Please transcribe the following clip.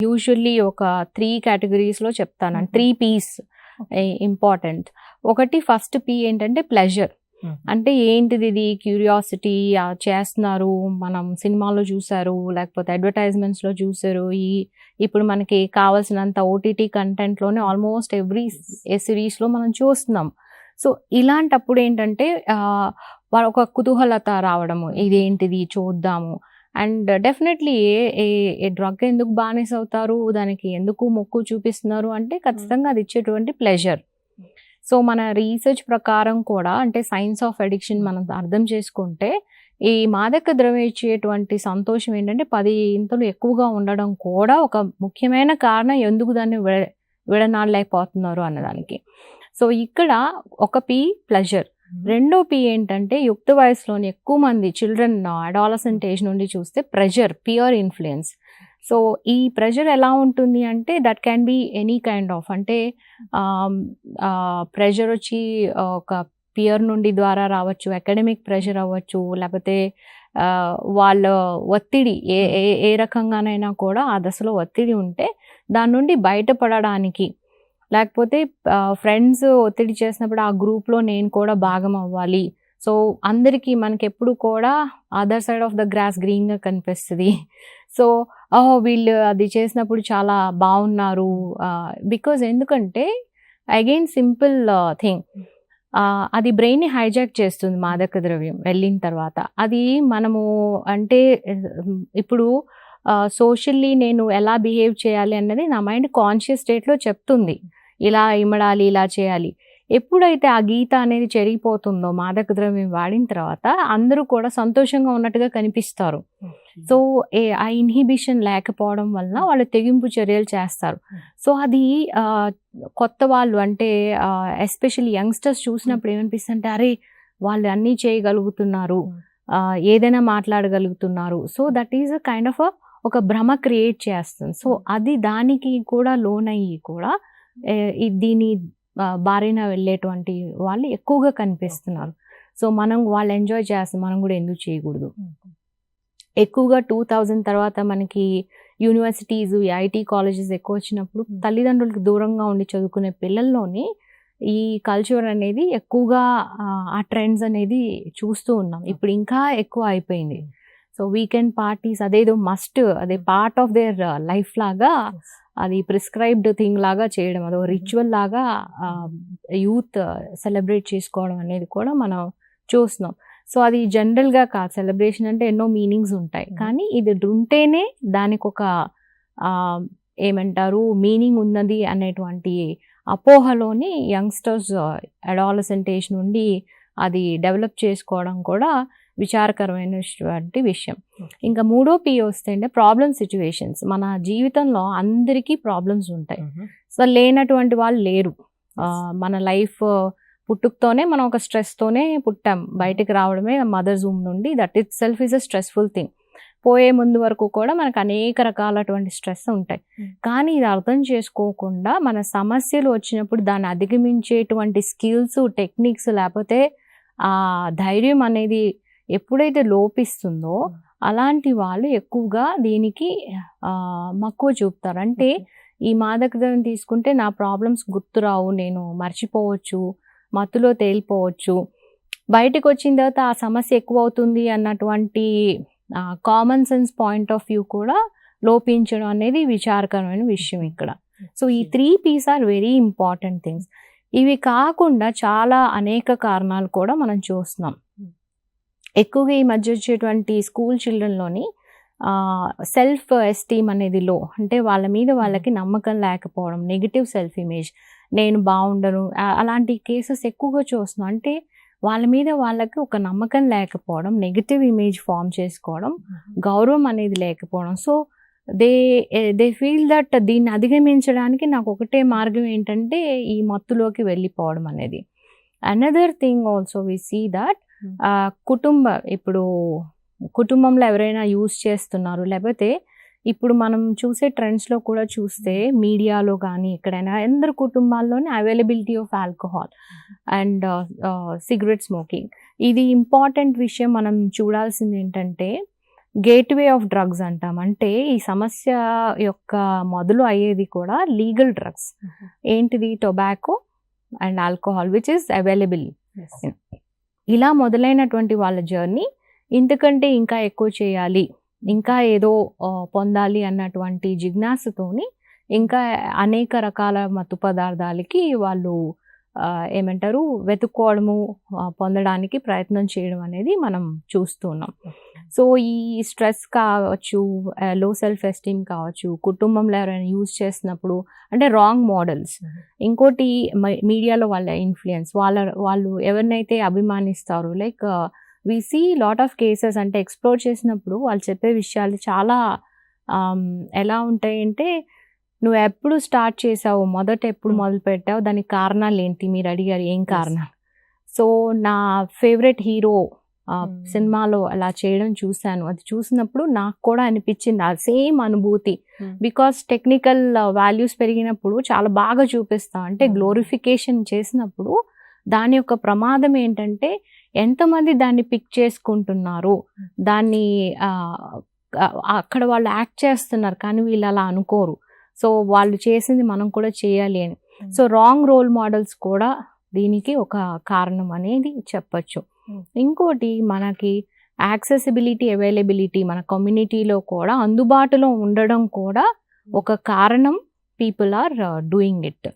Usually ఒక 3 కేటగిరీస్‌లో చెప్తాను. 3 peace important. ఒకటి ఫస్ట్ పీ ఏంటంటే ప్లెజర్. అంటే ఏంటిది ఇది క్యూరియాసిటీ చేస్తున్నారు, మనం సినిమాలో చూసారు, లేకపోతే అడ్వర్టైజ్మెంట్స్‌లో చూసారు. ఇప్పుడు మనకి కావాల్సినంత ఓటీటీ కంటెంట్‌లోనే ఆల్మోస్ట్ ఎవ్రీ సిరీస్‌లో మనం చూస్తున్నాం. సో ఇలాంటప్పుడు ఏంటంటే ఒక కుతూహలత రావడము, ఇదేంటిది చూద్దాము. అండ్ డెఫినెట్లీ ఏ డ్రగ్ ఎందుకు బానిస అవుతారు, దానికి ఎందుకు మొక్కు చూపిస్తున్నారు అంటే ఖచ్చితంగా అది ఇచ్చేటువంటి ప్లెజర్. సో మన రీసెర్చ్ ప్రకారం కూడా, అంటే సైన్స్ ఆఫ్ అడిక్షన్ మనం అర్థం చేసుకుంటే, ఈ మాదక ద్రవ్యం ఇచ్చేటువంటి సంతోషం ఏంటంటే 10 ఇంతలు ఎక్కువగా ఉండడం కూడా ఒక ముఖ్యమైన కారణం ఎందుకు దాన్ని విడనాడలేకపోతున్నారు అన్నదానికి. సో ఇక్కడ ఒక పీ ప్లెజర్. రెండో పీ ఏంటంటే యుక్త వయసులోని ఎక్కువ మంది చిల్డ్రన్ అడాలసెంట్ ఏజ్ నుండి చూస్తే ప్రెషర్, పియర్ ఇన్ఫ్లుయెన్స్. సో ఈ ప్రెషర్ ఎలా ఉంటుంది అంటే that can be any kind of, అంటే ప్రెషర్ వచ్చి ఒక పియర్ నుండి ద్వారా రావచ్చు, అకాడమిక్ ప్రెషర్ అవ్వచ్చు, లేకపోతే వాళ్ళ ఒత్తిడి ఏ రకంగానైనా కూడా ఆ దశలో ఒత్తిడి ఉంటే దాని నుండి బయటపడడానికి, లేకపోతే ఫ్రెండ్స్ ఒత్తిడి చేసినప్పుడు ఆ గ్రూప్లో నేను కూడా భాగం అవ్వాలి. సో అందరికీ మనకి ఎప్పుడు కూడా other side of the grass గ్రీన్గా కనిపిస్తుంది. సో వీళ్ళు అది చేసినప్పుడు చాలా బాగున్నారు. బికాజ్ ఎందుకంటే అగైన్ సింపుల్ థింగ్, అది బ్రెయిన్ని హైజాక్ చేస్తుంది మాదక ద్రవ్యం వెళ్ళిన తర్వాత. అది మనము అంటే ఇప్పుడు సోషల్లీ నేను ఎలా బిహేవ్ చేయాలి అన్నది నా మైండ్ కాన్షియస్ స్టేట్లో చెప్తుంది, ఇలా ఇమ్మడాలి, ఇలా చేయాలి. ఎప్పుడైతే ఆ గీత అనేది చెరిగిపోతుందో మాదక ద్రవ్యం వాడిన తర్వాత అందరూ కూడా సంతోషంగా ఉన్నట్టుగా కనిపిస్తారు. సో ఆ ఇన్హిబిషన్ లేకపోవడం వలన వాళ్ళు తెగింపు చర్యలు చేస్తారు. సో అది కొత్త వాళ్ళు, అంటే ఎస్పెషల్లీ యంగ్స్టర్స్ చూసినప్పుడు ఏమనిపిస్తుంది అంటే అరే వాళ్ళు అన్నీ చేయగలుగుతున్నారు, ఏదైనా మాట్లాడగలుగుతున్నారు. So that is a kind of ఒక భ్రమ క్రియేట్ చేస్తుంది. సో అది దానికి కూడా లోనయ్యి కూడా దీని బారిన వెళ్ళేటువంటి వాళ్ళు ఎక్కువగా కనిపిస్తున్నారు. సో మనం వాళ్ళు ఎంజాయ్ చేస్తాం, మనం కూడా ఎందుకు చేయకూడదు. ఎక్కువగా 2000 తర్వాత మనకి యూనివర్సిటీస్, ఐటీ కాలేజెస్ ఎక్కువ వచ్చినప్పుడు తల్లిదండ్రులకు దూరంగా ఉండి చదువుకునే పిల్లల్లోని ఈ కల్చర్ అనేది ఎక్కువగా ఆ ట్రెండ్స్ అనేది చూస్తూ ఉన్నాం. ఇప్పుడు ఇంకా ఎక్కువ అయిపోయింది. సో వీకెండ్ పార్టీస్ అదేదో మస్ట్, అదే పార్ట్ ఆఫ్ దేర్ లైఫ్ లాగా, అది ప్రిస్క్రైబ్డ్ థింగ్ లాగా చేయడం, అదో రిచువల్ లాగా యూత్ సెలబ్రేట్ చేసుకోవడం అనేది కూడా మనం చూస్తున్నాం. సో అది జనరల్గా కాదు, సెలబ్రేషన్ అంటే ఎన్నో మీనింగ్స్ ఉంటాయి, కానీ ఇది ఉంటేనే దానికి ఒక ఏమంటారు మీనింగ్ ఉన్నది అనేటువంటి అపోహలోని యంగ్స్టర్స్ అడాలసెంట్ ఏజ్ నుండి అది డెవలప్ చేసుకోవడం కూడా విచారకరమైనటువంటి విషయం. ఇంకా మూడో పీ వస్తే అంటే ప్రాబ్లమ్ సిచ్యువేషన్స్. మన జీవితంలో అందరికీ ప్రాబ్లమ్స్ ఉంటాయి. సో లేనటువంటి వాళ్ళు లేరు. మన లైఫ్ పుట్టుకతోనే మనం ఒక స్ట్రెస్తోనే పుట్టాం, బయటికి రావడమే మదర్ జూమ్ నుండి, that it self is a stressful thing. పోయే ముందు వరకు కూడా మనకు అనేక రకాలటువంటి స్ట్రెస్ ఉంటాయి. కానీ ఇది అర్థం చేసుకోకుండా మన సమస్యలు వచ్చినప్పుడు దాన్ని అధిగమించేటువంటి స్కిల్స్, టెక్నిక్స్, లేకపోతే ఆ ధైర్యం అనేది ఎప్పుడైతే లోపిస్తుందో అలాంటి వాళ్ళు ఎక్కువగా దీనికి మక్కువ చూపుతారు. అంటే ఈ మాదక ద్రవ్యం తీసుకుంటే నా ప్రాబ్లమ్స్ గుర్తురావు, నేను మర్చిపోవచ్చు, మత్తులో తేలిపోవచ్చు, బయటకు వచ్చిన తర్వాత ఆ సమస్య ఎక్కువ అవుతుంది అన్నటువంటి common sense point of view కూడా లోపించడం అనేది విచారకరమైన విషయం ఇక్కడ. సో ఈ 3 piece are very important things. ఇవి కాకుండా చాలా అనేక కారణాలు కూడా మనం చూస్తున్నాం. ఎక్కువగా ఈ మధ్య వచ్చేటువంటి స్కూల్ చిల్డ్రన్లోని సెల్ఫ్ ఎస్టీమ్ అనేది లో, అంటే వాళ్ళ మీద వాళ్ళకి నమ్మకం లేకపోవడం, నెగిటివ్ సెల్ఫ్ ఇమేజ్, నేను బాగుండను, అలాంటి కేసెస్ ఎక్కువగా చూస్తున్నాం. అంటే వాళ్ళ మీద వాళ్ళకి ఒక నమ్మకం లేకపోవడం, నెగిటివ్ ఇమేజ్ ఫామ్ చేసుకోవడం, గౌరవం అనేది లేకపోవడం. సో దే ఫీల్ దట్ దీన్ని అధిగమించడానికి నాకు ఒకటే మార్గం ఏంటంటే ఈ మత్తులోకి వెళ్ళిపోవడం అనేది. Another thing also we see that ఇప్పుడు కుటుంబంలో ఎవరైనా యూజ్ చేస్తున్నారు, లేకపోతే ఇప్పుడు మనం చూసే ట్రెండ్స్లో కూడా చూస్తే మీడియాలో కానీ ఎక్కడైనా అందరు కుటుంబాల్లోనే availability of alcohol and cigarette smoking. ఇది ఇంపార్టెంట్ విషయం. మనం చూడాల్సింది ఏంటంటే గేట్వే ఆఫ్ డ్రగ్స్ అంటాం. అంటే ఈ సమస్య యొక్క మొదలు అయ్యేది కూడా లీగల్ డ్రగ్స్. ఏంటిది? Tobacco and alcohol which is available. ఇలా మొదలైనటువంటి వాళ్ళ జర్నీ ఇంతకంటే ఇంకా ఎక్కువ చేయాలి, ఇంకా ఏదో పొందాలి అన్నటువంటి జిజ్ఞాసతోని ఇంకా అనేక రకాల మత్తు పదార్థాలకి వాళ్ళు ఏమంటారు వెతుక్కోవడము, పొందడానికి ప్రయత్నం చేయడం అనేది మనం చూస్తున్నాం. సో ఈ స్ట్రెస్ కావచ్చు, లో సెల్ఫ్ ఎస్టీమ్ కావచ్చు, కుటుంబంలో ఎవరైనా యూజ్ చేసినప్పుడు అంటే రాంగ్ మోడల్స్, ఇంకోటి మీడియాలో వాళ్ళ ఇన్ఫ్లుయెన్స్, వాళ్ళు ఎవరినైతే అభిమానిస్తారో like we see lot of cases. అంటే ఎక్స్ప్లోర్ చేసినప్పుడు వాళ్ళు చెప్పే విషయాలు చాలా ఎలా ఉంటాయంటే, నువ్వు ఎప్పుడు స్టార్ట్ చేసావు, మొదట ఎప్పుడు మొదలు పెట్టావు, దానికి కారణాలు ఏంటి, మీరు అడిగారు ఏం కారణాలు. సో నా ఫేవరెట్ హీరో సినిమాలో అలా చేయడం చూశాను. అది చూసినప్పుడు నాకు కూడా అనిపించింది ఆ సేమ్ అనుభూతి. బికాస్ టెక్నికల్ వాల్యూస్ పెరిగినప్పుడు చాలా బాగా చూపిస్తాం. అంటే గ్లోరిఫికేషన్ చేసినప్పుడు దాని యొక్క ప్రమాదం ఏంటంటే ఎంతమంది దాన్ని పిక్ చేసుకుంటున్నారు, దాన్ని అక్కడ వాళ్ళు యాక్ట్ చేస్తున్నారు కానీ వీళ్ళు అలా అనుకోరు. సో వాళ్ళు చేసింది మనం కూడా చేయాలి అని. సో రాంగ్ రోల్ మోడల్స్ కూడా దీనికి ఒక కారణం అనేది చెప్పచ్చు. ఇంకోటి మనకి యాక్సెసిబిలిటీ, అవైలబిలిటీ మన కమ్యూనిటీలో కూడా అందుబాటులో ఉండడం కూడా ఒక కారణం. People are doing it.